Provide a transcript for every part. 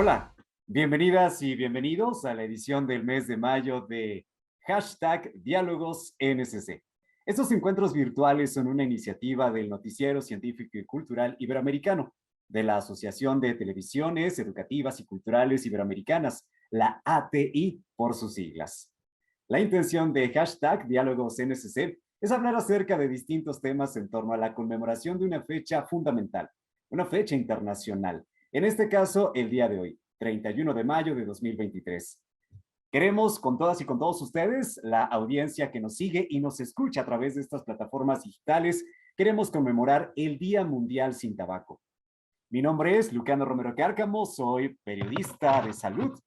Hola, bienvenidas y bienvenidos a la edición del mes de mayo de Diálogos NSC. Estos encuentros virtuales son una iniciativa del Noticiero Científico y Cultural Iberoamericano, de la Asociación de Televisiones Educativas y Culturales Iberoamericanas, la ATI por sus siglas. La intención de Diálogos NSC es hablar acerca de distintos temas en torno a la conmemoración de una fecha fundamental, una fecha internacional. En este caso, el día de hoy, 31 de mayo de 2023. Queremos con todas y con todos ustedes, la audiencia que nos sigue y nos escucha a través de estas plataformas digitales, queremos conmemorar el Día Mundial sin Tabaco. Mi nombre es Lucano Romero Cárcamo, soy periodista de salud,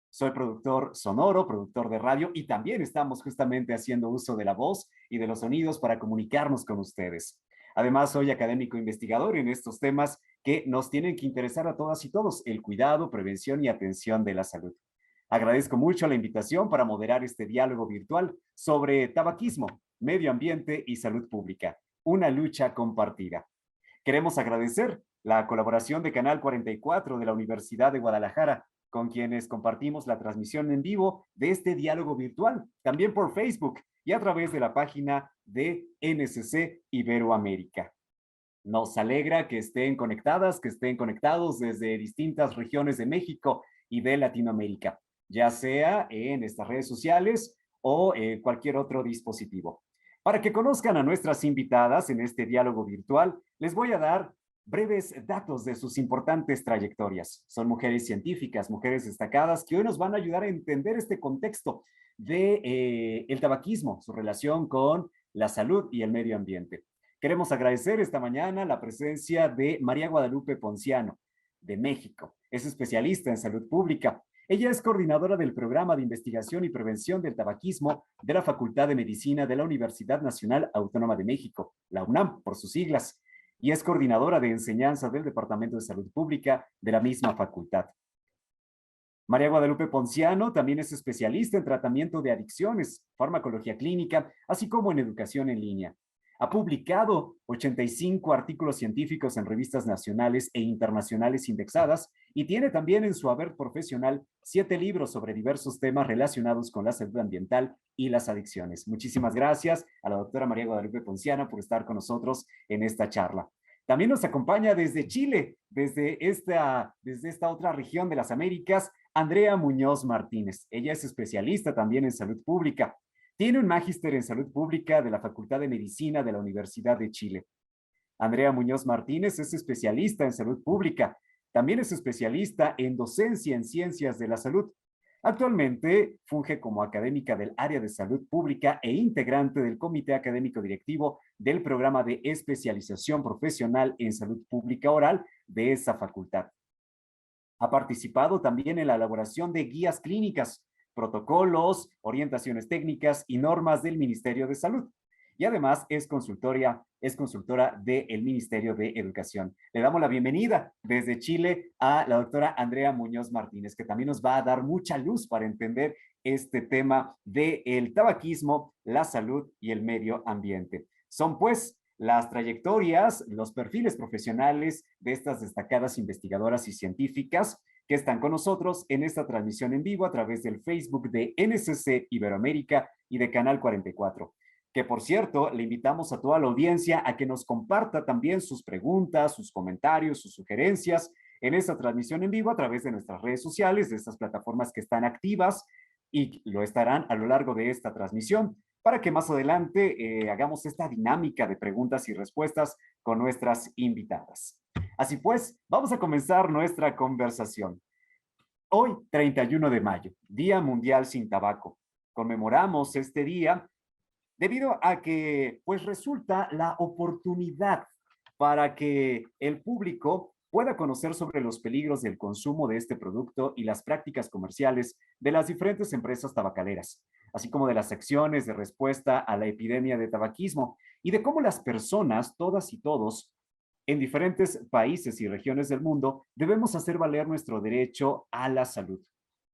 soy productor sonoro, productor de radio y también estamos justamente haciendo uso de la voz y de los sonidos para comunicarnos con ustedes. Además, soy académico investigador en estos temas que nos tienen que interesar a todas y todos, el cuidado, prevención y atención de la salud. Agradezco mucho la invitación para moderar este diálogo virtual sobre tabaquismo, medio ambiente y salud pública, una lucha compartida. Queremos agradecer la colaboración de Canal 44 de la Universidad de Guadalajara, con quienes compartimos la transmisión en vivo de este diálogo virtual, también por Facebook y a través de la página de NSC Iberoamérica. Nos alegra que estén conectadas, que estén conectados desde distintas regiones de México y de Latinoamérica, ya sea en estas redes sociales o cualquier otro dispositivo. Para que conozcan a nuestras invitadas en este diálogo virtual, les voy a dar breves datos de sus importantes trayectorias. Son mujeres científicas, mujeres destacadas que hoy nos van a ayudar a entender este contexto de el tabaquismo, su relación con la salud y el medio ambiente. Queremos agradecer esta mañana la presencia de María Guadalupe Ponciano, de México. Es especialista en salud pública. Ella es coordinadora del Programa de Investigación y Prevención del Tabaquismo de la Facultad de Medicina de la Universidad Nacional Autónoma de México, la UNAM, por sus siglas, y es coordinadora de enseñanza del Departamento de Salud Pública de la misma facultad. María Guadalupe Ponciano también es especialista en tratamiento de adicciones, farmacología clínica, así como en educación en línea. Ha publicado 85 artículos científicos en revistas nacionales e internacionales indexadas y tiene también en su haber profesional 7 libros sobre diversos temas relacionados con la salud ambiental y las adicciones. Muchísimas gracias a la doctora María Guadalupe Ponciano por estar con nosotros en esta charla. También nos acompaña desde Chile, desde esta otra región de las Américas, Andrea Muñoz Martínez. Ella es especialista también en salud pública. Tiene un magíster en salud pública de la Facultad de Medicina de la Universidad de Chile. Andrea Muñoz Martínez es especialista en salud pública. También es especialista en docencia en ciencias de la salud. Actualmente funge como académica del área de salud pública e integrante del comité académico directivo del programa de especialización profesional en salud pública oral de esa facultad. Ha participado también en la elaboración de guías clínicas, protocolos, orientaciones técnicas y normas del Ministerio de Salud. Y además es consultora del Ministerio de Educación. Le damos la bienvenida desde Chile a la doctora Andrea Muñoz Martínez, que también nos va a dar mucha luz para entender este tema del tabaquismo, la salud y el medio ambiente. Son pues las trayectorias, los perfiles profesionales de estas destacadas investigadoras y científicas que están con nosotros en esta transmisión en vivo a través del Facebook de NSC Iberoamérica y de Canal 44. Que por cierto, le invitamos a toda la audiencia a que nos comparta también sus preguntas, sus comentarios, sus sugerencias en esta transmisión en vivo a través de nuestras redes sociales, de estas plataformas que están activas y lo estarán a lo largo de esta transmisión, para que más adelante hagamos esta dinámica de preguntas y respuestas con nuestras invitadas. Así pues, vamos a comenzar nuestra conversación. Hoy, 31 de mayo, Día Mundial sin Tabaco. Conmemoramos este día debido a que pues resulta la oportunidad para que el público pueda conocer sobre los peligros del consumo de este producto y las prácticas comerciales de las diferentes empresas tabacaleras, así como de las acciones de respuesta a la epidemia de tabaquismo y de cómo las personas, todas y todos, en diferentes países y regiones del mundo, debemos hacer valer nuestro derecho a la salud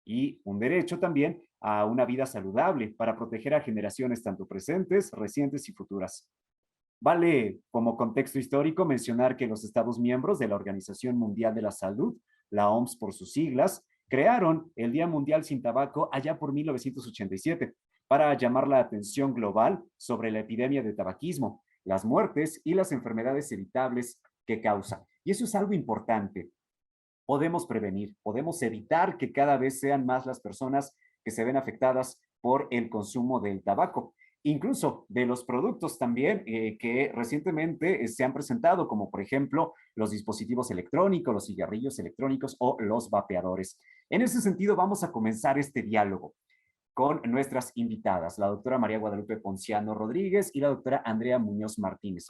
y un derecho también a una vida saludable para proteger a generaciones tanto presentes, recientes y futuras. Vale como contexto histórico mencionar que los Estados miembros de la Organización Mundial de la Salud la OMS por sus siglas, crearon el Día Mundial sin Tabaco allá por 1987 para llamar la atención global sobre la epidemia de tabaquismo, las muertes y las enfermedades evitables que causa. Y eso es algo importante. Podemos prevenir, podemos evitar que cada vez sean más las personas que se ven afectadas por el consumo del tabaco. Incluso de los productos también que recientemente se han presentado, como por ejemplo los dispositivos electrónicos, los cigarrillos electrónicos o los vapeadores. En ese sentido, vamos a comenzar este diálogo con nuestras invitadas, la doctora María Guadalupe Ponciano Rodríguez y la doctora Andrea Muñoz Martínez.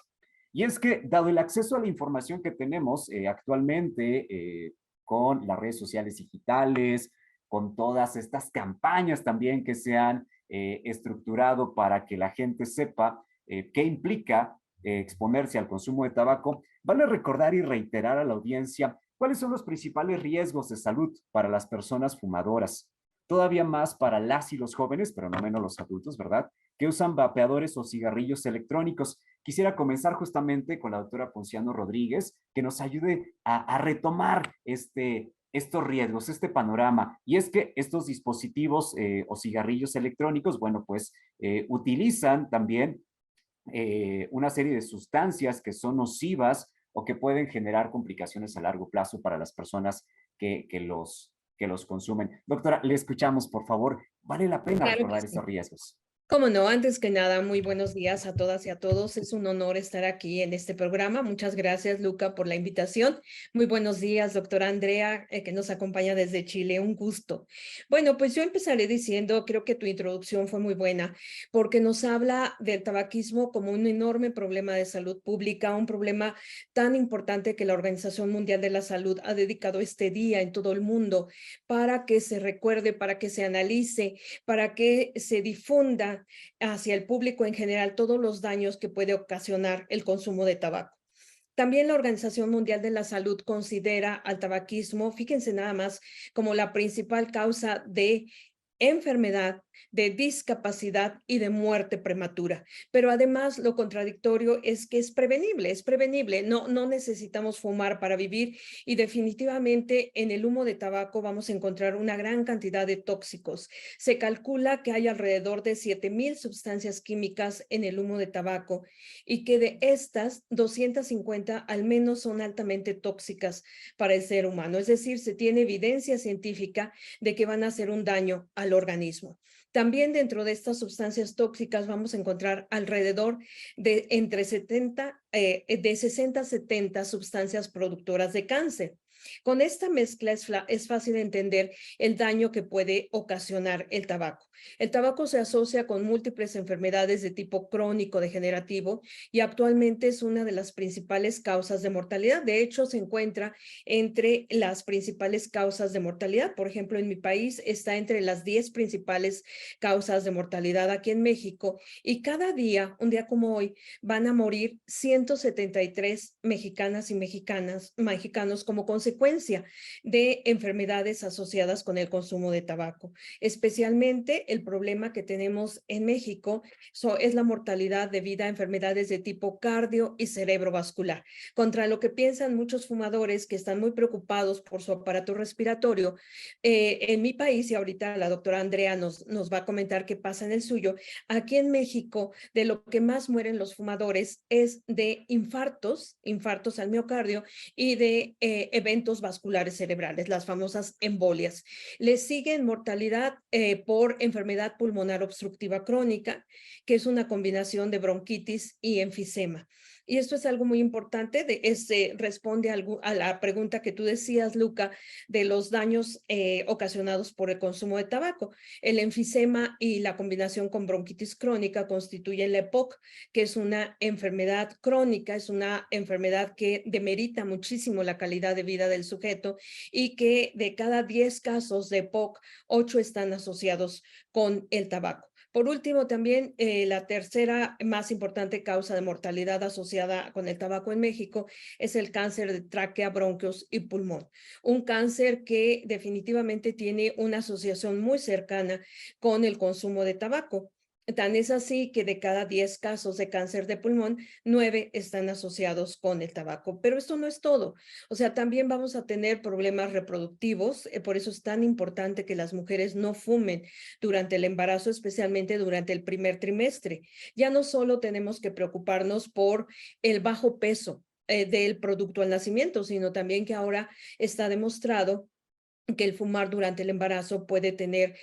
Y es que, dado el acceso a la información que tenemos actualmente con las redes sociales digitales, con todas estas campañas también que se han estructurado para que la gente sepa qué implica exponerse al consumo de tabaco, vale recordar y reiterar a la audiencia cuáles son los principales riesgos de salud para las personas fumadoras, todavía más para las y los jóvenes, pero no menos los adultos, ¿verdad?, que usan vapeadores o cigarrillos electrónicos. Quisiera comenzar justamente con la doctora Ponciano Rodríguez, que nos ayude a retomar estos riesgos, este panorama. Y es que estos dispositivos o cigarrillos electrónicos, bueno, pues utilizan también una serie de sustancias que son nocivas o que pueden generar complicaciones a largo plazo para las personas que los consumen. Doctora, le escuchamos, por favor. ¿Vale la pena Claro que recordar sí. estos riesgos? Cómo no, antes que nada, muy buenos días a todas y a todos. Es un honor estar aquí en este programa. Muchas gracias, Luca, por la invitación. Muy buenos días, doctora Andrea, que nos acompaña desde Chile. Un gusto. Bueno, pues yo empezaré diciendo, creo que tu introducción fue muy buena, porque nos habla del tabaquismo como un enorme problema de salud pública, un problema tan importante que la Organización Mundial de la Salud ha dedicado este día en todo el mundo para que se recuerde, para que se analice, para que se difunda hacia el público en general todos los daños que puede ocasionar el consumo de tabaco. También la Organización Mundial de la Salud considera al tabaquismo, fíjense nada más, como la principal causa de enfermedad, de discapacidad y de muerte prematura. Pero además lo contradictorio es que es prevenible. No necesitamos fumar para vivir y definitivamente en el humo de tabaco vamos a encontrar una gran cantidad de tóxicos. Se calcula que hay alrededor de 7,000 sustancias químicas en el humo de tabaco y que de estas 250 al menos son altamente tóxicas para el ser humano. Es decir, se tiene evidencia científica de que van a hacer un daño al organismo. También dentro de estas sustancias tóxicas vamos a encontrar alrededor de entre 60 a 70 sustancias productoras de cáncer. Con esta mezcla es fácil entender el daño que puede ocasionar el tabaco. El tabaco se asocia con múltiples enfermedades de tipo crónico degenerativo y actualmente es una de las principales causas de mortalidad. De hecho, se encuentra entre las principales causas de mortalidad. Por ejemplo, en mi país está entre las 10 principales causas de mortalidad aquí en México y cada día, un día como hoy, van a morir 173 mexicanas y mexicanos como consecuencia de enfermedades asociadas con el consumo de tabaco. Especialmente el problema que tenemos en México es la mortalidad debido a enfermedades de tipo cardio y cerebrovascular, contra lo que piensan muchos fumadores que están muy preocupados por su aparato respiratorio. En mi país, y ahorita la doctora Andrea nos va a comentar qué pasa en el suyo, aquí en México, de lo que más mueren los fumadores es de infartos al miocardio y de eventos vasculares cerebrales, las famosas embolias. Le siguen mortalidad por enfermedad pulmonar obstructiva crónica, que es una combinación de bronquitis y enfisema. Y esto es algo muy importante, responde a la pregunta que tú decías, Luca, de los daños ocasionados por el consumo de tabaco. El enfisema y la combinación con bronquitis crónica constituyen la EPOC, que es una enfermedad crónica, es una enfermedad que demerita muchísimo la calidad de vida del sujeto y que de cada 10 casos de EPOC, 8 están asociados con el tabaco. Por último, también la tercera más importante causa de mortalidad asociada con el tabaco en México es el cáncer de tráquea, bronquios y pulmón. Un cáncer que definitivamente tiene una asociación muy cercana con el consumo de tabaco. Tan es así que de cada 10 casos de cáncer de pulmón, 9 están asociados con el tabaco. Pero esto no es todo. O sea, también vamos a tener problemas reproductivos. Por eso es tan importante que las mujeres no fumen durante el embarazo, especialmente durante el primer trimestre. Ya no solo tenemos que preocuparnos por el bajo peso del producto al nacimiento, sino también que ahora está demostrado que el fumar durante el embarazo puede tener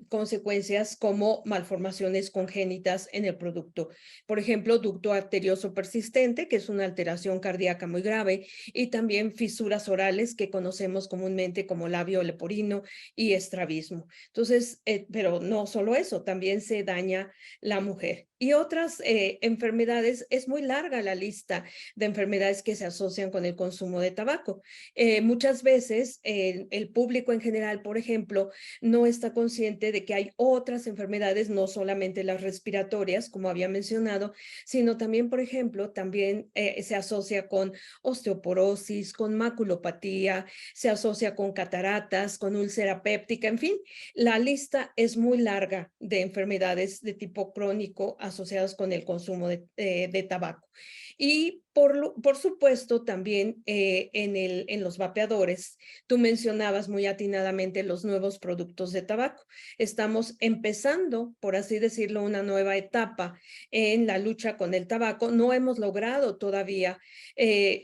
consecuencias como malformaciones congénitas en el producto. Por ejemplo, ducto arterioso persistente, que es una alteración cardíaca muy grave, y también fisuras orales, que conocemos comúnmente como labio leporino y estrabismo. Entonces, pero no solo eso, también se daña la mujer. Y otras enfermedades, es muy larga la lista de enfermedades que se asocian con el consumo de tabaco. Muchas veces el público en general, por ejemplo, no está consciente de que hay otras enfermedades, no solamente las respiratorias, como había mencionado, sino también, por ejemplo, también se asocia con osteoporosis, con maculopatía, se asocia con cataratas, con úlcera péptica, en fin, la lista es muy larga de enfermedades de tipo crónico asociadas con el consumo de tabaco. Y por supuesto, también en los vapeadores, tú mencionabas muy atinadamente los nuevos productos de tabaco. Estamos empezando, por así decirlo, una nueva etapa en la lucha con el tabaco. No hemos logrado todavía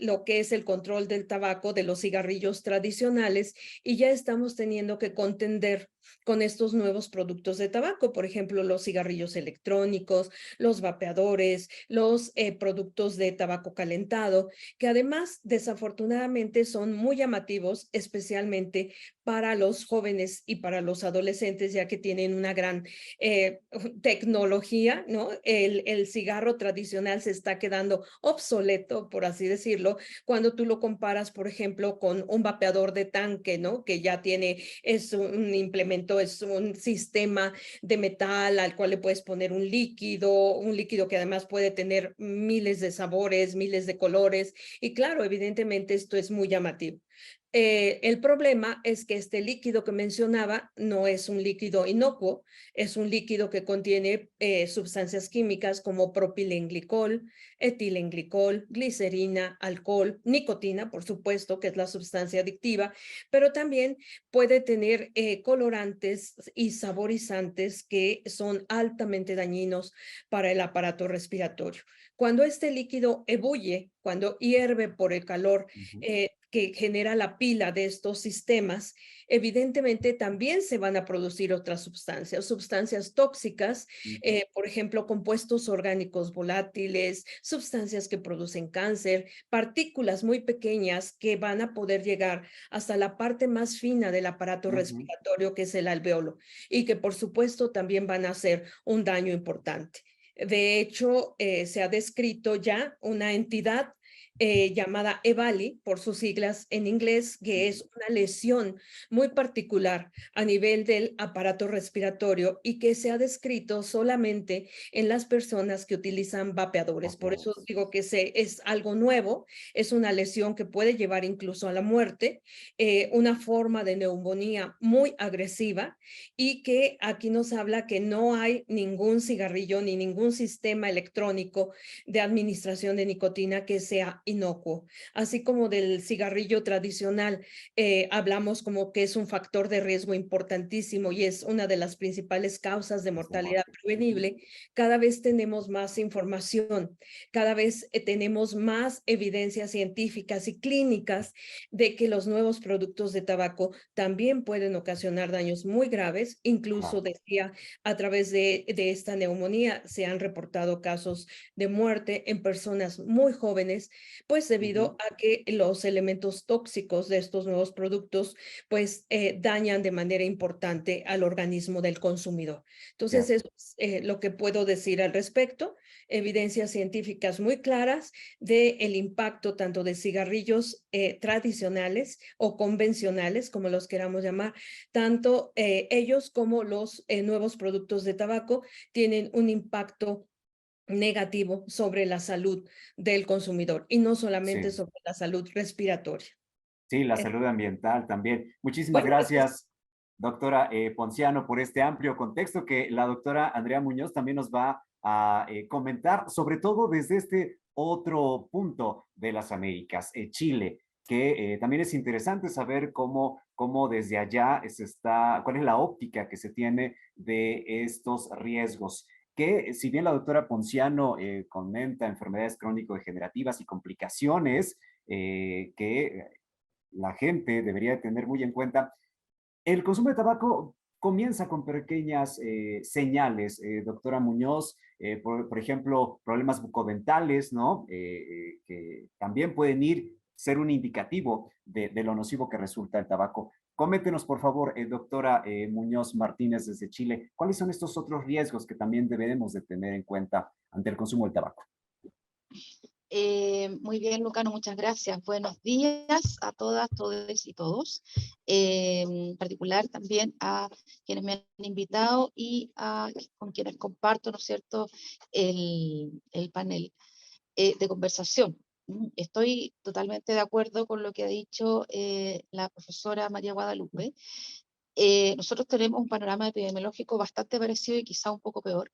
lo que es el control del tabaco de los cigarrillos tradicionales y ya estamos teniendo que contender con estos nuevos productos de tabaco, por ejemplo, los cigarrillos electrónicos, los vapeadores, los productos de tabaco calentado, que además desafortunadamente son muy llamativos, especialmente para los jóvenes y para los adolescentes, ya que tienen una gran tecnología, ¿no? El cigarro tradicional se está quedando obsoleto, por así decirlo, cuando tú lo comparas, por ejemplo, con un vapeador de tanque, ¿no? Que ya tiene, es un implemento, es un sistema de metal al cual le puedes poner un líquido que además puede tener miles de sabores, miles de colores, y claro, evidentemente esto es muy llamativo. El problema es que este líquido que mencionaba no es un líquido inocuo, es un líquido que contiene sustancias químicas como propilenglicol, etilenglicol, glicerina, alcohol, nicotina, por supuesto, que es la sustancia adictiva, pero también puede tener colorantes y saborizantes que son altamente dañinos para el aparato respiratorio. Cuando este líquido ebulle, cuando hierve por el calor, Ujú, que genera la pila de estos sistemas, evidentemente también se van a producir otras sustancias, sustancias tóxicas, ujú. por ejemplo, compuestos orgánicos volátiles, sustancias que producen cáncer, partículas muy pequeñas que van a poder llegar hasta la parte más fina del aparato Ujú. respiratorio, que es el alveolo, y que por supuesto también van a hacer un daño importante. De hecho, se ha descrito ya una entidad llamada EVALI, por sus siglas en inglés, que Ujú. es una lesión muy particular a nivel del aparato respiratorio y que se ha descrito solamente en las personas que utilizan vapeadores. Por eso Vapeadores. digo que es algo nuevo, es una lesión que puede llevar incluso a la muerte, una forma de neumonía muy agresiva y que aquí nos habla que no hay ningún cigarrillo ni ningún sistema electrónico de administración de nicotina que sea inocuo. Así como del cigarrillo tradicional, hablamos como que es un factor de riesgo importantísimo y es una de las principales causas de Es la mortalidad muerte. Ujú. prevenible. Cada vez tenemos más información, cada vez tenemos más evidencias científicas y clínicas de que los nuevos productos de tabaco también pueden ocasionar daños muy graves. Incluso Claro. decía, a través de esta neumonía se han reportado casos de muerte en personas muy jóvenes, pues debido Ujú. a que los elementos tóxicos de estos nuevos productos pues dañan de manera importante al organismo del consumidor. Entonces, Ya. eso es lo que puedo decir al respecto. Evidencias científicas muy claras de el impacto tanto de cigarrillos tradicionales o convencionales, como los queramos llamar, tanto ellos como los nuevos productos de tabaco tienen un impacto negativo sobre la salud del consumidor y no solamente Sí. sobre la salud respiratoria. Sí, la Eh, salud ambiental también. Muchísimas Bueno, gracias. doctora Ponciano, por este amplio contexto que la doctora Andrea Muñoz también nos va a comentar, sobre todo desde este otro punto de las Américas, Chile, que también es interesante saber cómo desde allá se está, cuál es la óptica que se tiene de estos riesgos. Que si bien la doctora Ponciano comenta enfermedades crónico-degenerativas y complicaciones que la gente debería tener muy en cuenta, el consumo de tabaco comienza con pequeñas señales, doctora Muñoz, por ejemplo, problemas bucodentales, ¿no? Que también pueden ser un indicativo de lo nocivo que resulta el tabaco. Coméntenos, por favor, doctora Muñoz Martínez desde Chile, ¿cuáles son estos otros riesgos que también debemos de tener en cuenta ante el consumo del tabaco? Muy bien, Lucano, muchas gracias. Buenos días a todas, todos y todos. En particular también a quienes me han invitado y con quienes comparto, ¿no es cierto?, el panel de conversación. Estoy totalmente de acuerdo con lo que ha dicho la profesora María Guadalupe. Nosotros tenemos un panorama epidemiológico bastante parecido y quizá un poco peor.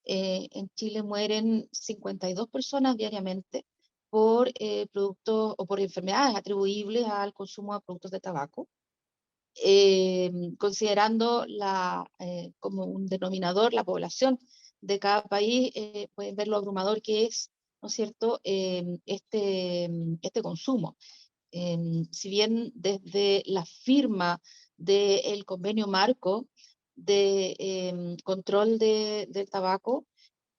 En Chile mueren 52 personas diariamente por productos o por enfermedades atribuibles al consumo de productos de tabaco. Considerando como un denominador la población de cada país, pueden ver lo abrumador que es, ¿no es cierto?, este consumo. Si bien desde la firma del convenio marco de control del tabaco,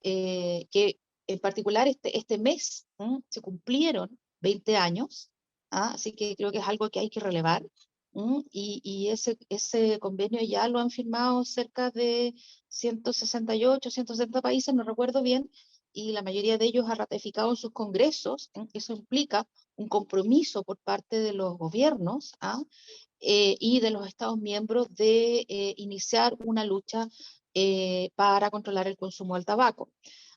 que en particular este mes se cumplieron 20 años, así que creo que es algo que hay que relevar, y ese convenio ya lo han firmado cerca de 168, 170 países, no recuerdo bien, y la mayoría de ellos ha ratificado en sus congresos. Eso implica un compromiso por parte de los gobiernos y de los Estados miembros de iniciar una lucha para controlar el consumo del tabaco.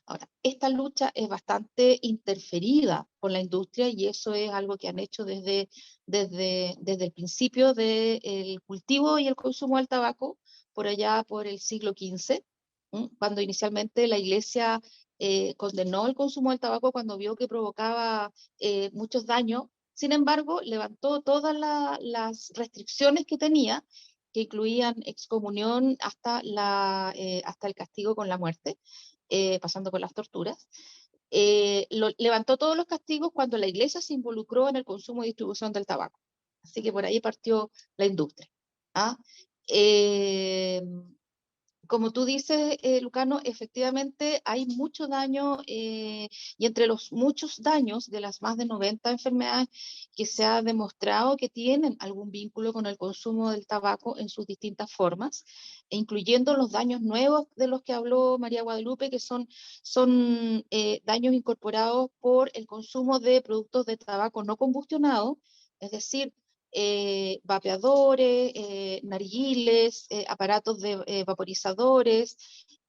Ahora, esta lucha es bastante interferida por la industria y eso es algo que han hecho desde el principio del cultivo y el consumo del tabaco, por allá por el siglo XV, cuando inicialmente la Iglesia condenó el consumo del tabaco cuando vio que provocaba muchos daños. Sin embargo, levantó todas las restricciones que tenía, que incluían excomunión hasta el castigo con la muerte, pasando por las torturas. Levantó todos los castigos cuando la Iglesia se involucró en el consumo y distribución del tabaco. Así que por ahí partió la industria. Como tú dices, Lucano, efectivamente hay mucho daño y entre los muchos daños de las más de 90 enfermedades que se ha demostrado que tienen algún vínculo con el consumo del tabaco en sus distintas formas, incluyendo los daños nuevos de los que habló María Guadalupe, que son daños incorporados por el consumo de productos de tabaco no combustionado, es decir, vapeadores, narguiles, aparatos de vaporizadores,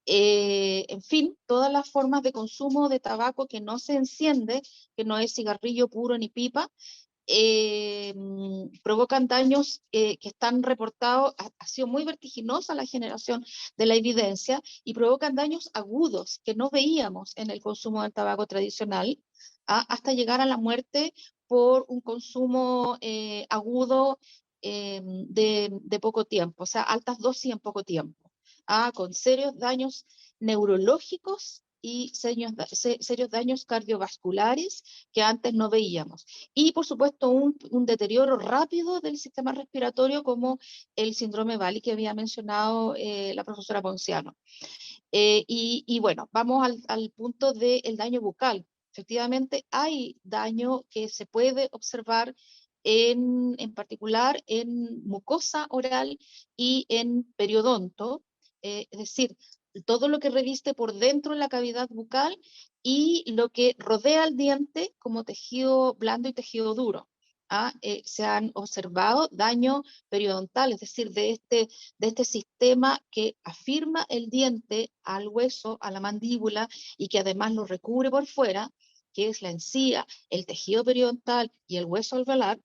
en fin, todas las formas de consumo de tabaco que no se enciende, que no es cigarrillo puro ni pipa, provocan daños que están reportados. Ha sido muy vertiginosa la generación de la evidencia y provocan daños agudos que no veíamos en el consumo del tabaco tradicional, hasta llegar a la muerte por un consumo agudo de poco tiempo, o sea, altas dosis en poco tiempo, con serios daños neurológicos y serios daños cardiovasculares que antes no veíamos. Y por supuesto un deterioro rápido del sistema respiratorio como el síndrome Valley que había mencionado la profesora Ponciano. Y bueno, vamos al punto del daño bucal. Efectivamente hay daño que se puede observar en particular en mucosa oral y en periodonto, es decir, todo lo que reviste por dentro en la cavidad bucal y lo que rodea al diente como tejido blando y tejido duro. Se han observado daño periodontal, es decir, de este sistema que afirma el diente al hueso, a la mandíbula, y que además lo recubre por fuera, que es la encía, el tejido periodontal y el hueso alveolar.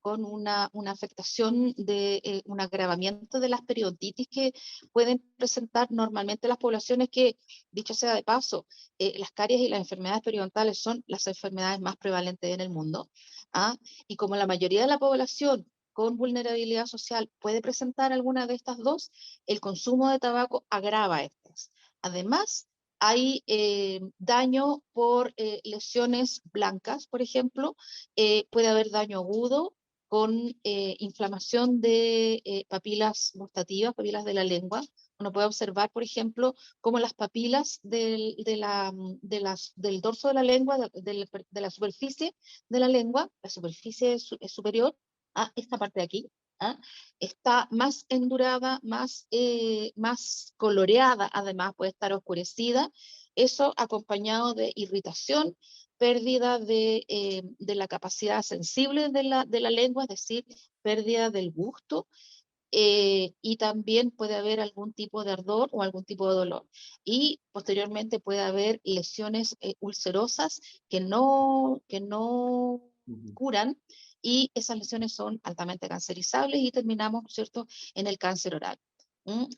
con una afectación de un agravamiento de las periodontitis que pueden presentar normalmente las poblaciones que, dicho sea de paso, las caries y las enfermedades periodontales son las enfermedades más prevalentes en el mundo. ¿Ah? Y como la mayoría de la población con vulnerabilidad social puede presentar alguna de estas dos, el consumo de tabaco agrava estas. Además, hay daño por lesiones blancas, por ejemplo, puede haber daño agudo con inflamación de papilas gustativas, papilas de la lengua. Uno puede observar, por ejemplo, cómo las papilas del dorso de la lengua, de la superficie de la lengua, la superficie es superior a esta parte de aquí, ¿ah? Está más endurada, más coloreada, además puede estar oscurecida, eso acompañado de irritación, pérdida de la capacidad sensible de la lengua, es decir, pérdida del gusto, y también puede haber algún tipo de ardor o algún tipo de dolor. Y posteriormente puede haber lesiones ulcerosas que no Ujú. curan, y esas lesiones son altamente cancerizables y terminamos, ¿no es cierto?, en el cáncer oral.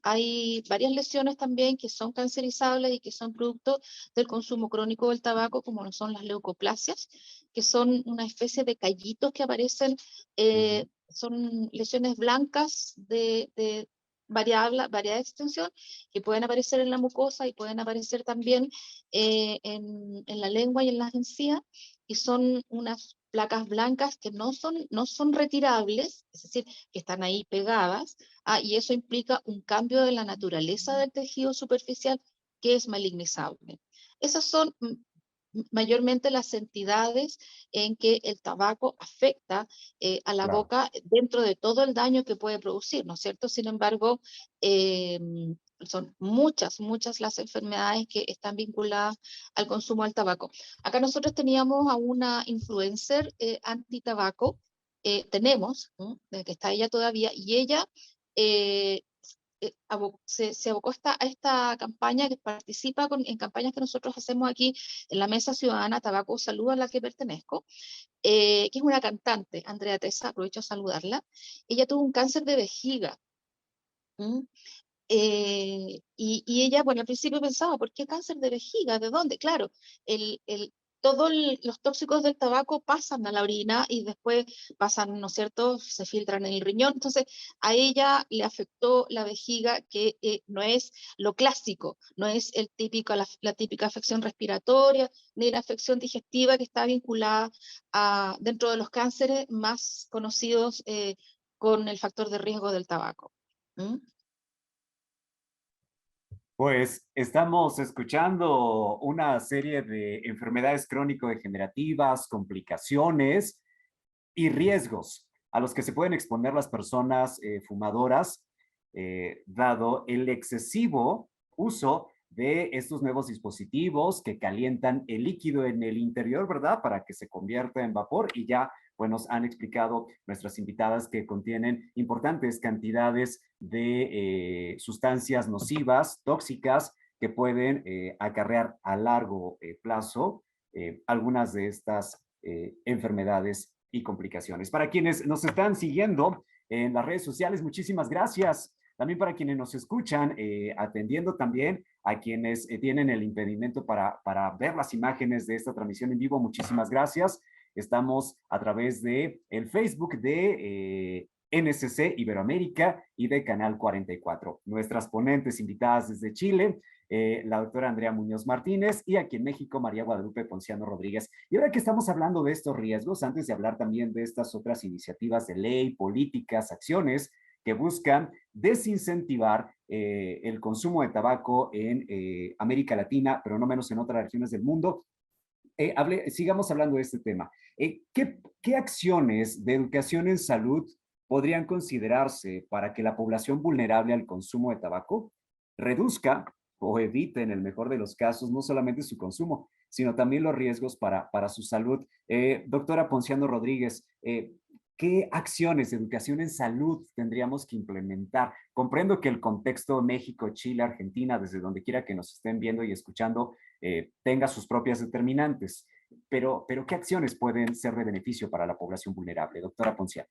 Hay varias lesiones también que son cancerizables y que son producto del consumo crónico del tabaco, como lo son las leucoplasias, que son una especie de callitos que aparecen, Ujú. son lesiones blancas de variada extensión, que pueden aparecer en la mucosa y pueden aparecer también en la lengua y en las encías, y son unas placas blancas que no son retirables, es decir, que están ahí pegadas, y eso implica un cambio de la naturaleza del tejido superficial que es malignizable. Esas son mayormente las entidades en que el tabaco afecta a la Claro. boca dentro de todo el daño que puede producir, ¿no es cierto? Sin embargo, eh, son muchas las enfermedades que están vinculadas al consumo del tabaco. Acá nosotros teníamos a una influencer anti-tabaco, tenemos, ¿no?, que está ella todavía, y ella eh, se abocó a esta campaña, que participa en campañas que nosotros hacemos aquí en la Mesa Ciudadana Tabaco Salud, a la que pertenezco, que es una cantante, Andrea Tesa, aprovecho a saludarla. Ella tuvo un cáncer de vejiga. ¿Mm? Y ella, bueno, al principio pensaba, ¿por qué cáncer de vejiga? ¿De dónde? Claro, todos los tóxicos del tabaco pasan a la orina y después pasan, ¿no es cierto?, se filtran en el riñón. Entonces, a ella le afectó la vejiga, que no es lo clásico, no es la típica afección respiratoria, ni la afección digestiva que está vinculada dentro de los cánceres más conocidos con el factor de riesgo del tabaco. ¿Mm? Pues estamos escuchando una serie de enfermedades crónico-degenerativas, complicaciones y riesgos a los que se pueden exponer las personas fumadoras, dado el excesivo uso de estos nuevos dispositivos que calientan el líquido en el interior, ¿verdad? Para que se convierta en vapor, y ya, pues nos han explicado nuestras invitadas que contienen importantes cantidades de sustancias nocivas, tóxicas, que pueden acarrear a largo plazo algunas de estas enfermedades y complicaciones. Para quienes nos están siguiendo en las redes sociales, muchísimas gracias. También para quienes nos escuchan, atendiendo también a quienes tienen el impedimento para ver las imágenes de esta transmisión en vivo, muchísimas gracias. Estamos a través de el Facebook de NSC Iberoamérica y de Canal 44. Nuestras ponentes invitadas desde Chile, la doctora Andrea Muñoz Martínez, y aquí en México, María Guadalupe Ponciano Rodríguez. Y ahora que estamos hablando de estos riesgos, antes de hablar también de estas otras iniciativas de ley, políticas, acciones que buscan desincentivar el consumo de tabaco en América Latina, pero no menos en otras regiones del mundo, sigamos hablando de este tema. ¿Qué acciones de educación en salud podrían considerarse para que la población vulnerable al consumo de tabaco reduzca o evite, en el mejor de los casos, no solamente su consumo, sino también los riesgos para su salud? Doctora Ponciano Rodríguez, ¿qué acciones de educación en salud tendríamos que implementar? Comprendo que el contexto México, Chile, Argentina, desde donde quiera que nos estén viendo y escuchando, tenga sus propias determinantes. pero ¿qué acciones pueden ser de beneficio para la población vulnerable? Doctora Ponciano.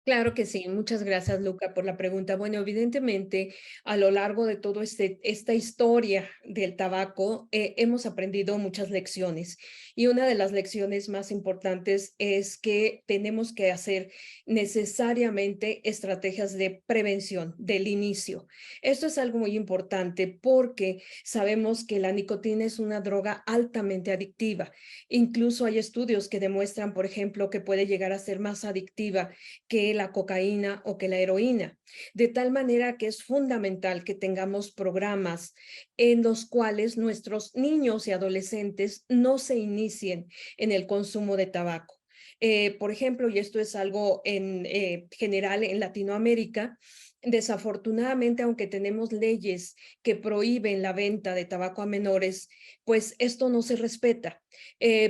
Claro que sí. Muchas gracias, Luca, por la pregunta. Bueno, evidentemente, a lo largo de toda esta historia del tabaco, hemos aprendido muchas lecciones. Y una de las lecciones más importantes es que tenemos que hacer necesariamente estrategias de prevención del inicio. Esto es algo muy importante porque sabemos que la nicotina es una droga altamente adictiva. Incluso hay estudios que demuestran, por ejemplo, que puede llegar a ser más adictiva que la cocaína o que la heroína, de tal manera que es fundamental que tengamos programas en los cuales nuestros niños y adolescentes no se inicien en el consumo de tabaco. Por ejemplo, y esto es algo en general en Latinoamérica, desafortunadamente, aunque tenemos leyes que prohíben la venta de tabaco a menores, pues esto no se respeta.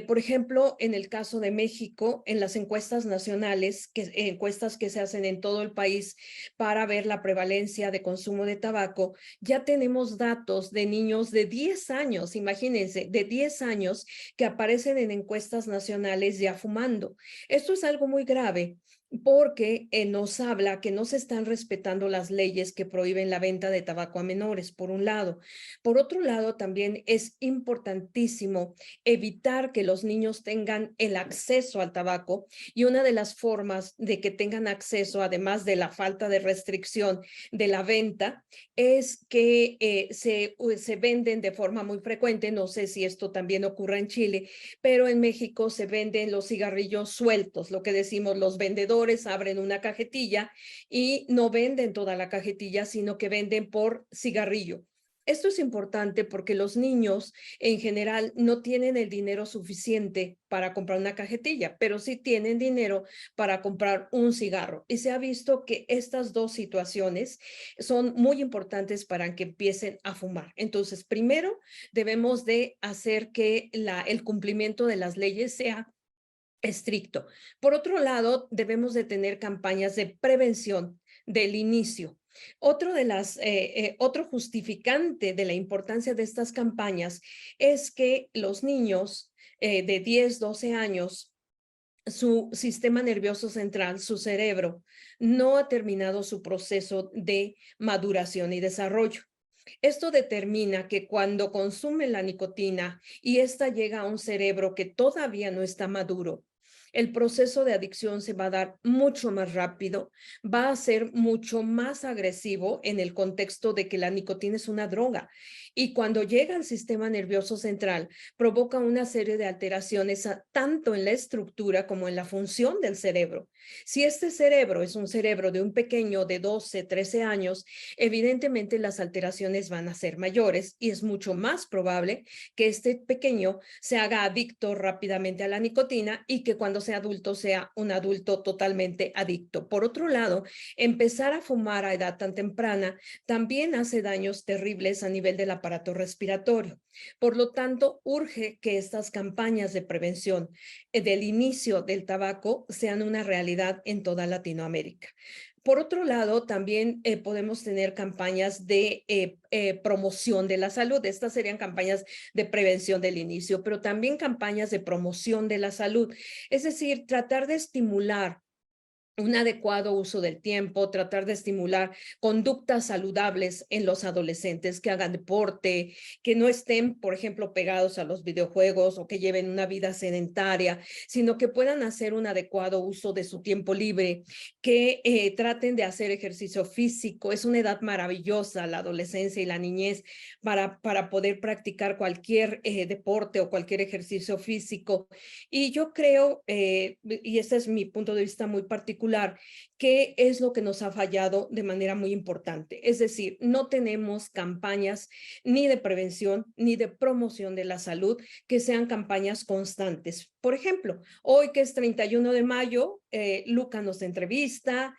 Por ejemplo, en el caso de México, en las encuestas nacionales, encuestas que se hacen en todo el país para ver la prevalencia de consumo de tabaco, ya tenemos datos de niños de 10 años, imagínense, de 10 años que aparecen en encuestas nacionales ya fumando. Esto es algo muy grave porque nos habla que no se están respetando las leyes que prohíben la venta de tabaco a menores, por un lado. Por otro lado, también es importantísimo evitar que los niños tengan el acceso al tabaco, y una de las formas de que tengan acceso, además de la falta de restricción de la venta, es que se venden de forma muy frecuente. No sé si esto también ocurre en Chile, pero en México se venden los cigarrillos sueltos, lo que decimos, los vendedores abren una cajetilla y no venden toda la cajetilla, sino que venden por cigarrillo. Esto es importante porque los niños en general no tienen el dinero suficiente para comprar una cajetilla, pero sí tienen dinero para comprar un cigarro. Y se ha visto que estas dos situaciones son muy importantes para que empiecen a fumar. Entonces, primero debemos de hacer que el cumplimiento de las leyes sea estricto. Por otro lado, debemos de tener campañas de prevención del inicio. Otro justificante de la importancia de estas campañas es que los niños de 10, 12 años, su sistema nervioso central, su cerebro, no ha terminado su proceso de maduración y desarrollo. Esto determina que cuando consumen la nicotina y esta llega a un cerebro que todavía no está maduro, el proceso de adicción se va a dar mucho más rápido, va a ser mucho más agresivo en el contexto de que la nicotina es una droga. Y cuando llega al sistema nervioso central, provoca una serie de alteraciones tanto en la estructura como en la función del cerebro. Si este cerebro es un cerebro de un pequeño de 12, 13 años, evidentemente las alteraciones van a ser mayores y es mucho más probable que este pequeño se haga adicto rápidamente a la nicotina y que cuando sea adulto sea un adulto totalmente adicto. Por otro lado, empezar a fumar a edad tan temprana también hace daños terribles a nivel del aparato respiratorio. Por lo tanto, urge que estas campañas de prevención del inicio del tabaco sean una realidad en toda Latinoamérica. Por otro lado, también podemos tener campañas de promoción de la salud. Estas serían campañas de prevención del inicio, pero también campañas de promoción de la salud. Es decir, tratar de estimular un adecuado uso del tiempo, tratar de estimular conductas saludables en los adolescentes, que hagan deporte, que no estén, por ejemplo, pegados a los videojuegos o que lleven una vida sedentaria, sino que puedan hacer un adecuado uso de su tiempo libre, que traten de hacer ejercicio físico. Es una edad maravillosa, la adolescencia y la niñez, para poder practicar cualquier deporte o cualquier ejercicio físico. Y yo creo, y este es mi punto de vista muy particular, que es lo que nos ha fallado de manera muy importante. Es decir, no tenemos campañas ni de prevención ni de promoción de la salud que sean campañas constantes. Por ejemplo, hoy que es 31 de mayo, Luca nos entrevista,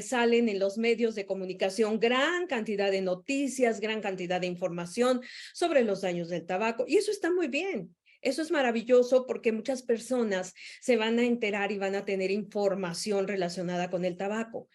salen en los medios de comunicación gran cantidad de noticias, gran cantidad de información sobre los daños del tabaco, y eso está muy bien. Eso es maravilloso porque muchas personas se van a enterar y van a tener información relacionada con el tabaco.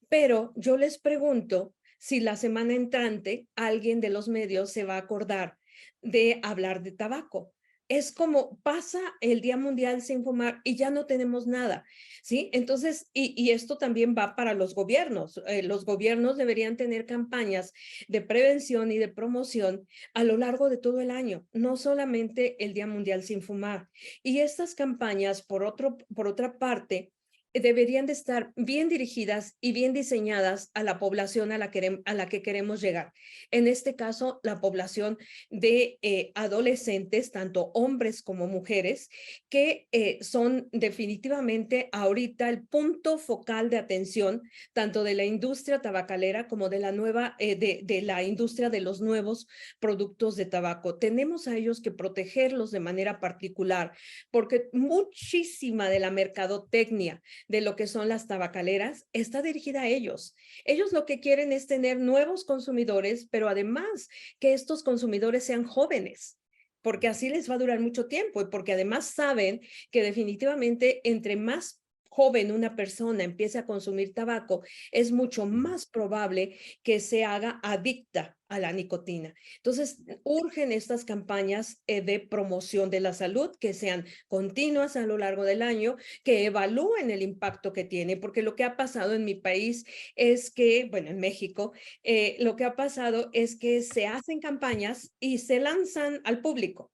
Pero yo les pregunto si la semana entrante alguien de los medios se va a acordar de hablar de tabaco. es como pasa el Día Mundial sin fumar y ya no tenemos nada, ¿sí? Entonces, y esto también va para los gobiernos. Los gobiernos deberían tener campañas de prevención y de promoción a lo largo de todo el año, no solamente el Día Mundial sin fumar. Y estas campañas, por otra parte, deberían de estar bien dirigidas y bien diseñadas a la población a la que queremos llegar. En este caso, la población de adolescentes, tanto hombres como mujeres, que son definitivamente ahorita el punto focal de atención, tanto de la industria tabacalera como de la nueva, de la industria de los nuevos productos de tabaco. Tenemos a ellos que protegerlos de manera particular, porque muchísima de la mercadotecnia de lo que son las tabacaleras está dirigida a ellos. Ellos lo que quieren es tener nuevos consumidores, pero además que estos consumidores sean jóvenes, porque así les va a durar mucho tiempo y porque además saben que definitivamente entre más joven una persona empiece a consumir tabaco, es mucho más probable que se haga adicta a la nicotina. Entonces, urgen estas campañas de promoción de la salud que sean continuas a lo largo del año, que evalúen el impacto que tiene, porque lo que ha pasado en mi país es que, bueno, en México, lo que ha pasado es que se hacen campañas y se lanzan al público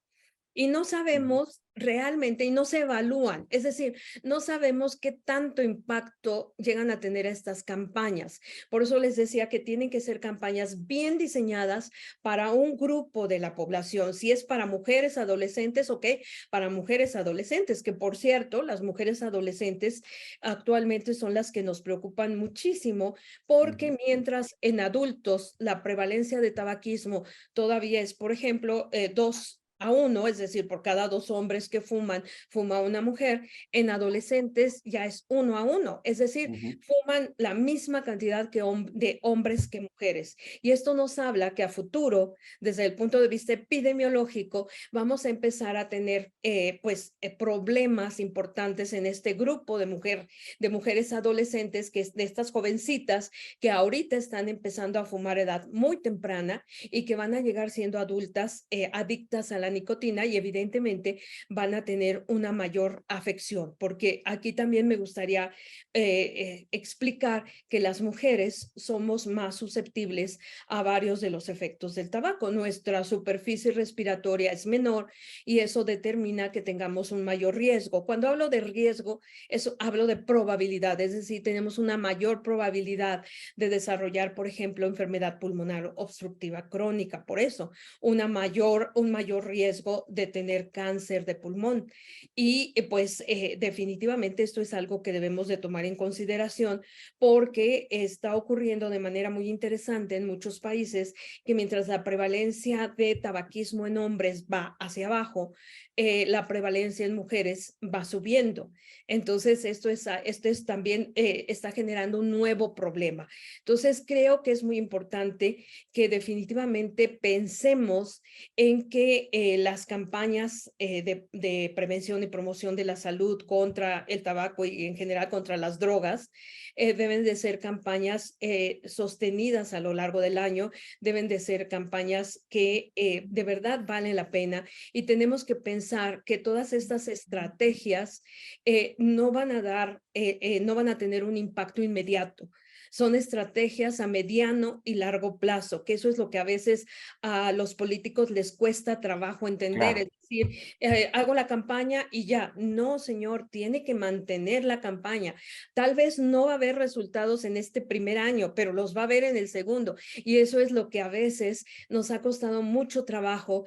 y no sabemos realmente y no se evalúan, es decir, no sabemos qué tanto impacto llegan a tener estas campañas. Por eso les decía que tienen que ser campañas bien diseñadas para un grupo de la población. Si es para mujeres adolescentes, ok, para mujeres adolescentes, que por cierto, las mujeres adolescentes actualmente son las que nos preocupan muchísimo, porque mientras en adultos la prevalencia de tabaquismo todavía es, por ejemplo, 2 a 1, es decir, por cada 2 hombres que fuman, fuma una mujer. En adolescentes ya es 1 a 1, es decir, fuman la misma cantidad de hombres que mujeres. Y esto nos habla que a futuro, desde el punto de vista epidemiológico, vamos a empezar a tener problemas importantes en este grupo de mujeres adolescentes, que es de estas jovencitas que ahorita están empezando a fumar a edad muy temprana y que van a llegar siendo adultas adictas a la nicotina y evidentemente van a tener una mayor afección, porque aquí también me gustaría explicar que las mujeres somos más susceptibles a varios de los efectos del tabaco. Nuestra superficie respiratoria es menor y eso determina que tengamos un mayor riesgo. Cuando hablo de riesgo, hablo de probabilidad, es decir, tenemos una mayor probabilidad de desarrollar, por ejemplo, enfermedad pulmonar obstructiva crónica. Por eso, un mayor riesgo de tener cáncer de pulmón. Y definitivamente esto es algo que debemos de tomar en consideración porque está ocurriendo de manera muy interesante en muchos países que mientras la prevalencia de tabaquismo en hombres va hacia abajo, la prevalencia en mujeres va subiendo. Entonces, esto es también está generando un nuevo problema. Entonces, creo que es muy importante que definitivamente pensemos en que las campañas de prevención y promoción de la salud contra el tabaco y en general contra las drogas deben de ser campañas sostenidas a lo largo del año, deben de ser campañas que de verdad valen la pena y tenemos que pensar que todas estas estrategias no van a tener un impacto inmediato. Son estrategias a mediano y largo plazo, que eso es lo que a veces a los políticos les cuesta trabajo entender. Claro. Es decir, hago la campaña y ya. No, señor, tiene que mantener la campaña. Tal vez no va a haber resultados en este primer año, pero los va a haber en el segundo. Y eso es lo que a veces nos ha costado mucho trabajo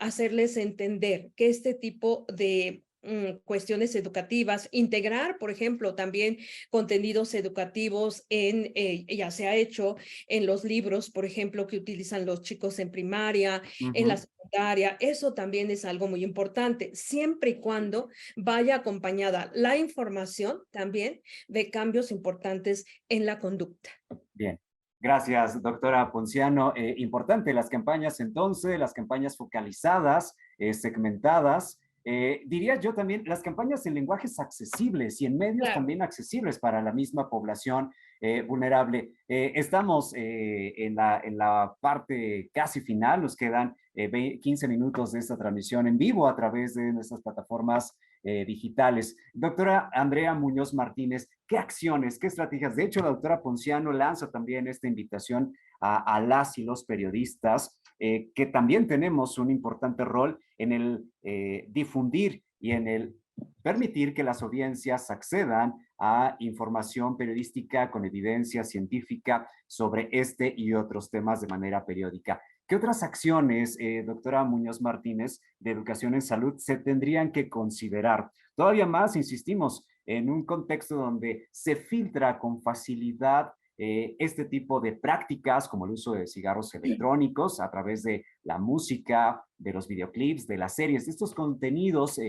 hacerles entender que este tipo de cuestiones educativas, integrar, por ejemplo, también contenidos educativos ya se ha hecho en los libros, por ejemplo, que utilizan los chicos en primaria, en la secundaria, eso también es algo muy importante, siempre y cuando vaya acompañada la información también de cambios importantes en la conducta. Bien. Gracias, doctora Ponciano. Importante las campañas entonces, las campañas focalizadas, segmentadas. Diría yo también las campañas en lenguajes accesibles y en medios Claro. también accesibles para la misma población. vulnerable. Estamos en la parte casi final, nos quedan 15 minutos de esta transmisión en vivo a través de nuestras plataformas digitales. Doctora Andrea Muñoz Martínez, ¿qué acciones, qué estrategias? De hecho, la doctora Ponciano lanza también esta invitación a las y los periodistas, que también tenemos un importante rol en el difundir y en el permitir que las audiencias accedan a información periodística con evidencia científica sobre este y otros temas de manera periódica. ¿Qué otras acciones, doctora Muñoz Martínez, de educación en salud se tendrían que considerar? Todavía más, insistimos, en un contexto donde se filtra con facilidad este tipo de prácticas, como el uso de cigarros electrónicos a través de la música, de los videoclips, de las series, de estos contenidos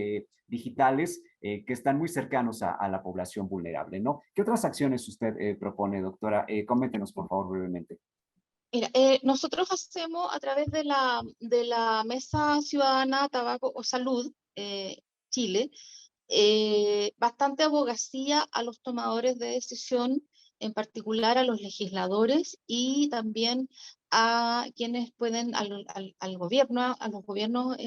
digitales que están muy cercanos a la población vulnerable, ¿no? ¿Qué otras acciones usted propone, doctora? Coméntenos, por favor, brevemente. Mira, nosotros hacemos a través de la Mesa Ciudadana Tabaco o Salud Chile, bastante abogacía a los tomadores de decisión, en particular a los legisladores y también a quienes pueden, al gobierno, a los gobiernos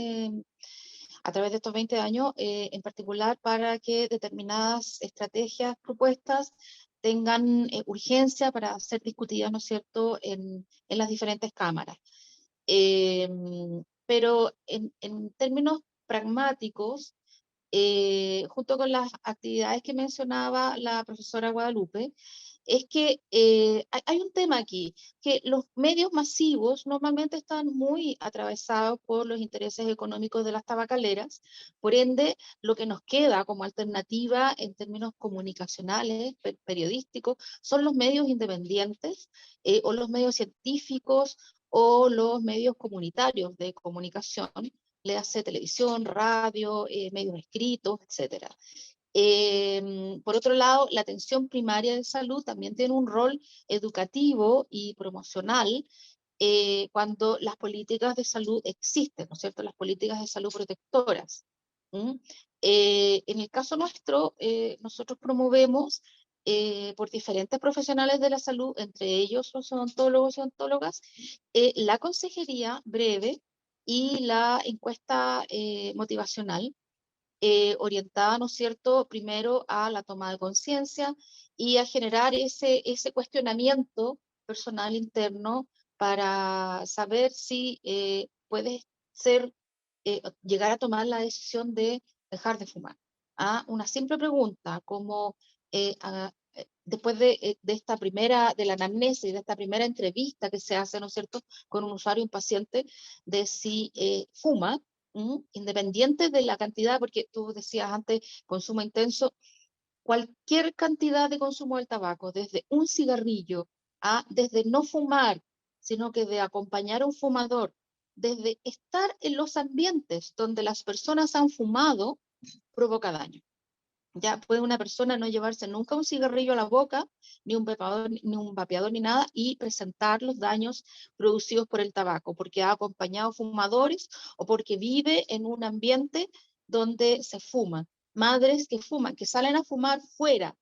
a través de estos 20 años, en particular para que determinadas estrategias, propuestas, tengan urgencia para ser discutidas, ¿no es cierto?, en las diferentes cámaras. Pero en términos pragmáticos, junto con las actividades que mencionaba la profesora Guadalupe, es que hay un tema aquí, que los medios masivos normalmente están muy atravesados por los intereses económicos de las tabacaleras, por ende, lo que nos queda como alternativa en términos comunicacionales, periodísticos, son los medios independientes o los medios científicos o los medios comunitarios de comunicación, le hace televisión, radio, medios escritos, etc. Por otro lado, la atención primaria de salud también tiene un rol educativo y promocional cuando las políticas de salud existen, ¿no es cierto? Las políticas de salud protectoras. En el caso nuestro, nosotros promovemos por diferentes profesionales de la salud, entre ellos los odontólogos y odontólogas, la consejería breve y la encuesta motivacional, orientada, ¿no es cierto?, primero a la toma de conciencia y a generar ese cuestionamiento personal interno para saber si puedes llegar a tomar la decisión de dejar de fumar. Una simple pregunta, como después de esta de la anamnesis, de esta primera entrevista que se hace, ¿no es cierto?, con un usuario, un paciente, de si fuma, independiente de la cantidad, porque tú decías antes, consumo intenso, cualquier cantidad de consumo del tabaco, desde un cigarrillo desde no fumar, sino que de acompañar a un fumador, desde estar en los ambientes donde las personas han fumado, provoca daño. Ya puede una persona no llevarse nunca un cigarrillo a la boca, ni un vapeador, ni nada, y presentar los daños producidos por el tabaco, porque ha acompañado fumadores o porque vive en un ambiente donde se fuma. Madres que fuman, que salen a fumar fuera,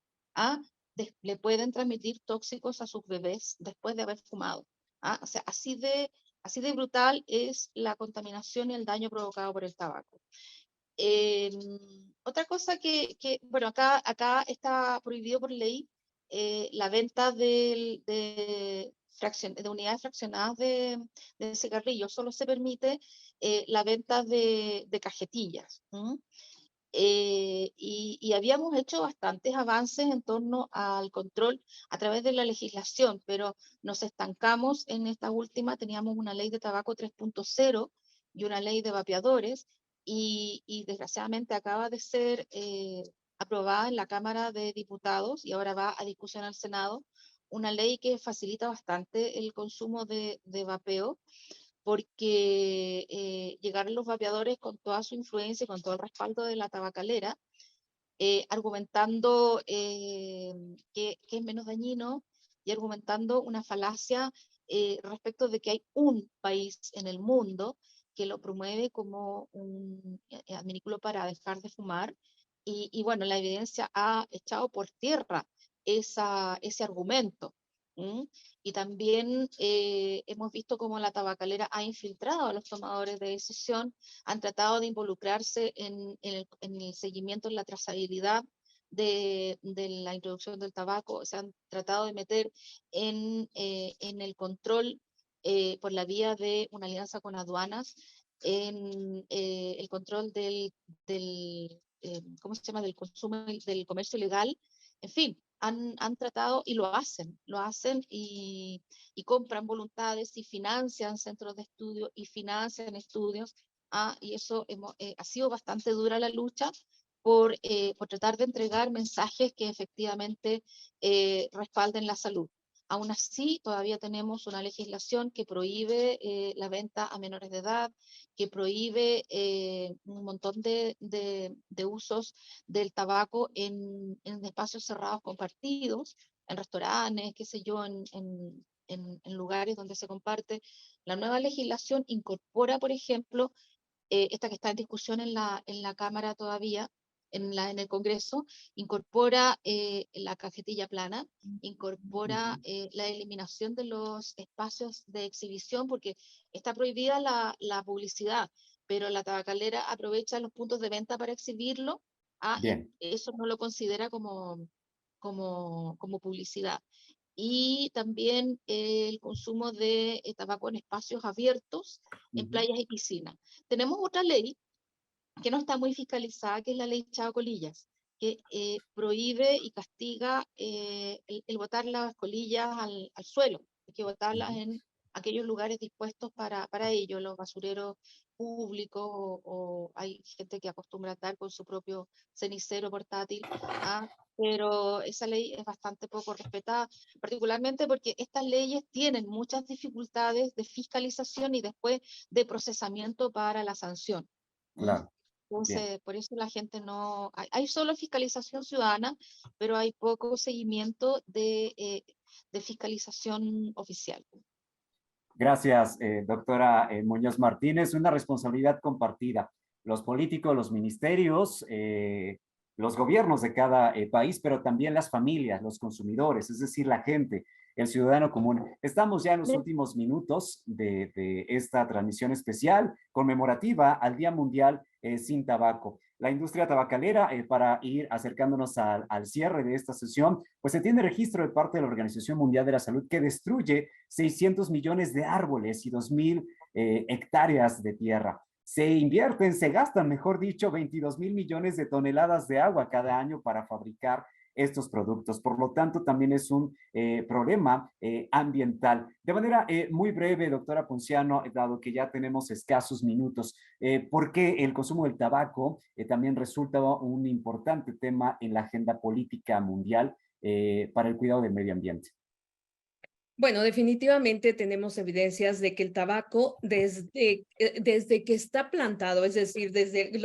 le pueden transmitir tóxicos a sus bebés después de haber fumado. O sea, así de brutal es la contaminación y el daño provocado por el tabaco. Otra cosa bueno, acá está prohibido por ley la venta de unidades fraccionadas de cigarrillos. Solo se permite la venta de cajetillas. Y habíamos hecho bastantes avances en torno al control a través de la legislación, pero nos estancamos en esta última. Teníamos una ley de tabaco 3.0 y una ley de vapeadores, y desgraciadamente acaba de ser aprobada en la Cámara de Diputados y ahora va a discusión al Senado, una ley que facilita bastante el consumo de vapeo, porque llegaron los vapeadores con toda su influencia y con todo el respaldo de la tabacalera, argumentando que es menos dañino y argumentando una falacia respecto de que hay un país en el mundo que lo promueve como un adminículo para dejar de fumar. Y bueno, la evidencia ha echado por tierra ese argumento. Y también hemos visto cómo la tabacalera ha infiltrado a los tomadores de decisión, han tratado de involucrarse en el seguimiento, en la trazabilidad de la introducción del tabaco, se han tratado de meter en el control por la vía de una alianza con aduanas, en el control ¿cómo se llama?, del consumo, del comercio ilegal, en fin. Han tratado y lo hacen y compran voluntades y financian centros de estudio y financian estudios, y eso ha sido bastante dura la lucha por tratar de entregar mensajes que efectivamente respalden la salud. Aún así, todavía tenemos una legislación que prohíbe la venta a menores de edad, que prohíbe un montón de usos del tabaco en espacios cerrados compartidos, en restaurantes, qué sé yo, en lugares donde se comparte. La nueva legislación incorpora, por ejemplo, esta que está en discusión en la Cámara todavía, en el Congreso, incorpora la cajetilla plana, incorpora la eliminación de los espacios de exhibición, porque está prohibida la publicidad, pero la tabacalera aprovecha los puntos de venta para exhibirlo, y eso no lo considera como publicidad. Y también el consumo de tabaco en espacios abiertos, en playas y piscinas. Tenemos otra ley que no está muy fiscalizada, que es la ley Chao Colillas, que prohíbe y castiga el botar las colillas al suelo. Hay que botarlas en aquellos lugares dispuestos para ello, los basureros públicos, o hay gente que acostumbra a andar con su propio cenicero portátil, pero esa ley es bastante poco respetada, particularmente porque estas leyes tienen muchas dificultades de fiscalización y después de procesamiento para la sanción. Claro. Entonces, por eso la gente no... Hay solo fiscalización ciudadana, pero hay poco seguimiento de fiscalización oficial. Gracias, doctora Muñoz Martínez. Una responsabilidad compartida. Los políticos, los ministerios, los gobiernos de cada país, pero también las familias, los consumidores, es decir, la gente, el ciudadano común. Estamos ya en los últimos minutos de esta transmisión especial conmemorativa al Día Mundial sin Tabaco. La industria tabacalera, para ir acercándonos al cierre de esta sesión, pues se tiene registro de parte de la Organización Mundial de la Salud que destruye 600 millones de árboles y 2,000 hectáreas de tierra. Se gastan, mejor dicho, 22,000 millones de toneladas de agua cada año para fabricar estos productos. Por lo tanto, también es un problema ambiental. De manera muy breve, doctora Ponciano, dado que ya tenemos escasos minutos, ¿por qué el consumo del tabaco también resulta un importante tema en la agenda política mundial para el cuidado del medio ambiente? Bueno, definitivamente tenemos evidencias de que el tabaco, desde que está plantado, es decir,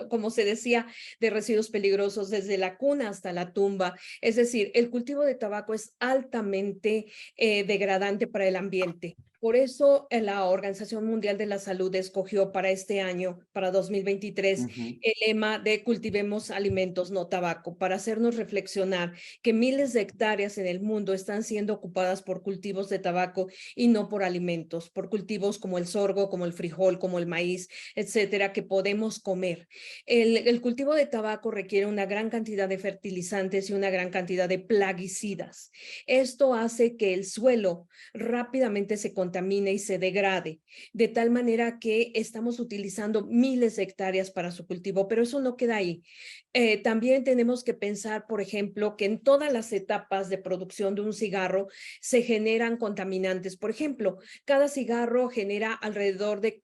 como se decía, de residuos peligrosos, desde la cuna hasta la tumba, es decir, el cultivo de tabaco es altamente degradante para el ambiente. Por eso la Organización Mundial de la Salud escogió para este año, para 2023, el lema de cultivemos alimentos, no tabaco, para hacernos reflexionar que miles de hectáreas en el mundo están siendo ocupadas por cultivos de tabaco y no por alimentos, por cultivos como el sorgo, como el frijol, como el maíz, etcétera, que podemos comer. El cultivo de tabaco requiere una gran cantidad de fertilizantes y una gran cantidad de plaguicidas. Esto hace que el suelo rápidamente se contamine y se degrade, de tal manera que estamos utilizando miles de hectáreas para su cultivo, pero eso no queda ahí. También tenemos que pensar, por ejemplo, que en todas las etapas de producción de un cigarro se generan contaminantes. Por ejemplo, cada cigarro genera alrededor de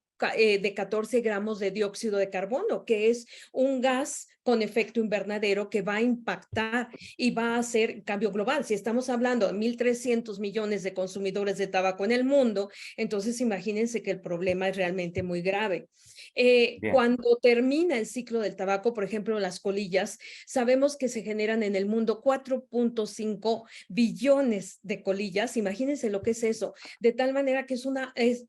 14 gramos de dióxido de carbono, que es un gas con efecto invernadero que va a impactar y va a hacer cambio global. Si estamos hablando de 1.300 millones de consumidores de tabaco en el mundo, entonces imagínense que el problema es realmente muy grave. Cuando termina el ciclo del tabaco, por ejemplo, las colillas, sabemos que se generan en el mundo 4.5 billones de colillas. Imagínense lo que es eso, de tal manera que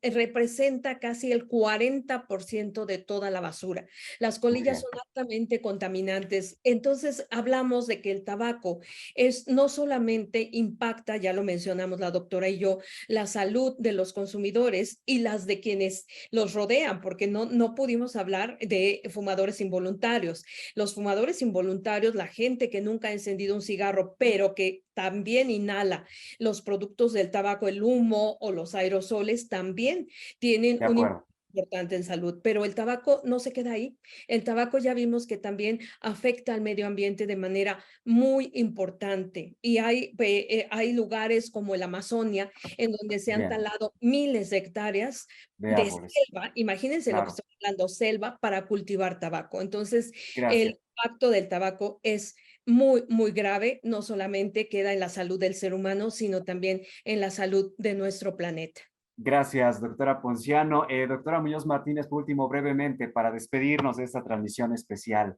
representa casi el 40% de toda la basura. Las colillas son altamente contaminantes contaminantes. Entonces, hablamos de que el tabaco no solamente impacta, ya lo mencionamos la doctora y yo, la salud de los consumidores y las de quienes los rodean, porque no pudimos hablar de fumadores involuntarios. Los fumadores involuntarios, la gente que nunca ha encendido un cigarro, pero que también inhala los productos del tabaco, el humo o los aerosoles, también tienen De un acuerdo. importante en salud, pero el tabaco no se queda ahí. El tabaco ya vimos que también afecta al medio ambiente de manera muy importante y hay lugares como el Amazonia en donde se han Bien, talado miles de hectáreas de de árboles. selva, imagínense lo que Claro. estoy hablando, selva para cultivar tabaco. Entonces, Gracias. el impacto del tabaco es muy, muy grave, no solamente queda en la salud del ser humano, sino también en la salud de nuestro planeta. Gracias, doctora Ponciano. Doctora Muñoz Martínez, por último, brevemente, para despedirnos de esta transmisión especial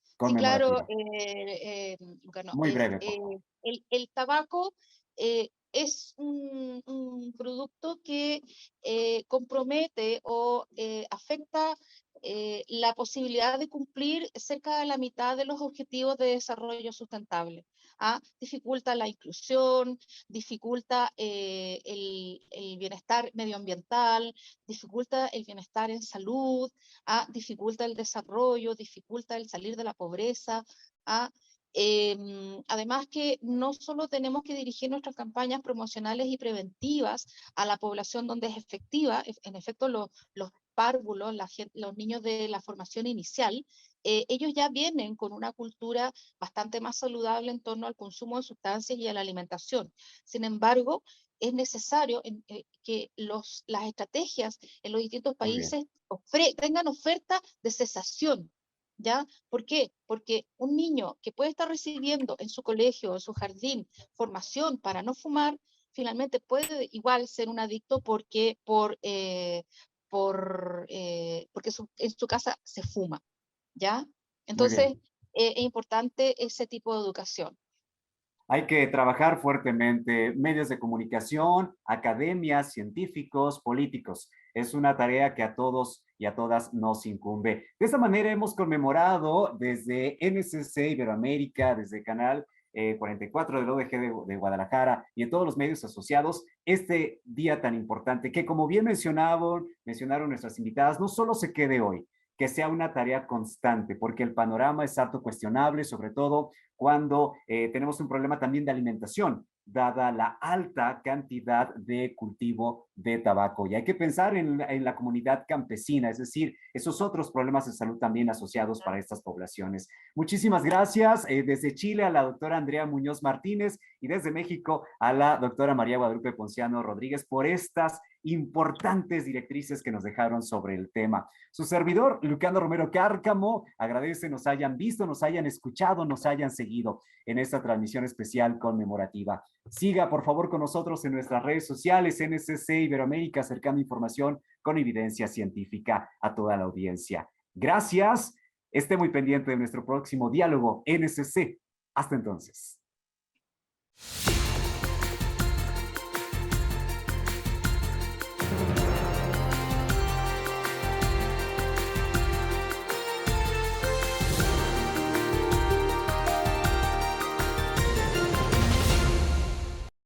Sí, claro, conmemorativa. Lucano, Muy breve, por favor. el tabaco es un producto que compromete o afecta la posibilidad de cumplir cerca de la mitad de los objetivos de desarrollo sustentable. ¿Ah? Dificulta la inclusión, dificulta el bienestar medioambiental, dificulta el bienestar en salud, dificulta el desarrollo, dificulta el salir de la pobreza. ¿Ah? Además que no solo tenemos que dirigir nuestras campañas promocionales y preventivas a la población donde es efectiva, en efecto los párvulos, los niños de la formación inicial, ellos ya vienen con una cultura bastante más saludable en torno al consumo de sustancias y a la alimentación. Sin embargo, es necesario que las estrategias en los distintos Muy bien. países tengan oferta de cesación. ¿Ya? ¿Por qué? Porque un niño que puede estar recibiendo en su colegio o en su jardín formación para no fumar, finalmente puede igual ser un adicto porque en su casa se fuma. ¿Ya? Muy Entonces, bien. es importante ese tipo de educación. Hay que trabajar fuertemente, medios de comunicación, academias, científicos, políticos. Es una tarea que a todos y a todas nos incumbe. De esta manera hemos conmemorado desde NSC Iberoamérica, desde Canal 44 del ODG de Guadalajara y en todos los medios asociados, este día tan importante que, como bien mencionaron nuestras invitadas, no solo se quede hoy, que sea una tarea constante, porque el panorama es harto cuestionable, sobre todo cuando tenemos un problema también de alimentación, dada la alta cantidad de cultivo de tabaco. Y hay que pensar en la comunidad campesina, es decir, esos otros problemas de salud también asociados para estas poblaciones. Muchísimas gracias. Desde Chile a la doctora Andrea Muñoz Martínez y desde México a la doctora María Guadalupe Ponciano Rodríguez por estas importantes directrices que nos dejaron sobre el tema. Su servidor, Lucano Romero Cárcamo, agradece nos hayan visto, nos hayan escuchado, nos hayan seguido en esta transmisión especial conmemorativa. Siga, por favor, con nosotros en nuestras redes sociales, NSC Iberoamérica, acercando información con evidencia científica a toda la audiencia. Gracias. Esté muy pendiente de nuestro próximo diálogo NSC. Hasta entonces.